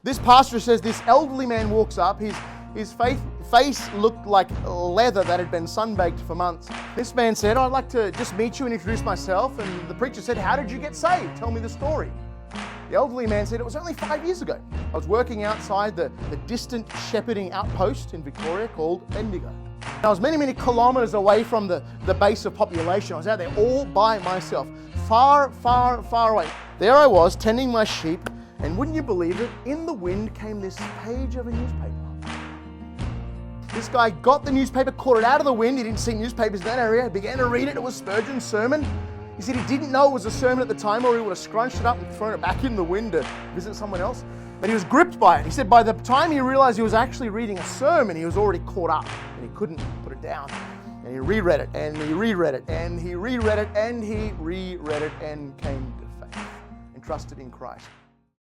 This pastor says this elderly man walks up. His face looked like leather that had been sunbaked for months. This man said, "I'd like to just meet you and introduce myself." And the preacher said, "How did you get saved? Tell me the story." The elderly man said, "It was only 5 years ago. I was working outside the distant shepherding outpost in Victoria called Bendigo. I was many, many kilometres away from the base of population. I was out there all by myself, far, far, far away. There I was, tending my sheep, and wouldn't you believe it, in the wind came this page of a newspaper. This guy got the newspaper, caught it out of the wind. He didn't see newspapers in that area. He began to read it. It was Spurgeon's sermon. He said he didn't know it was a sermon at the time, or he would have scrunched it up and thrown it back in the wind to visit someone else. But he was gripped by it. He said by the time he realized he was actually reading a sermon, he was already caught up and he couldn't put it down. And he reread it, and he reread it, and he reread it, and he reread it, and came to faith and trusted in Christ.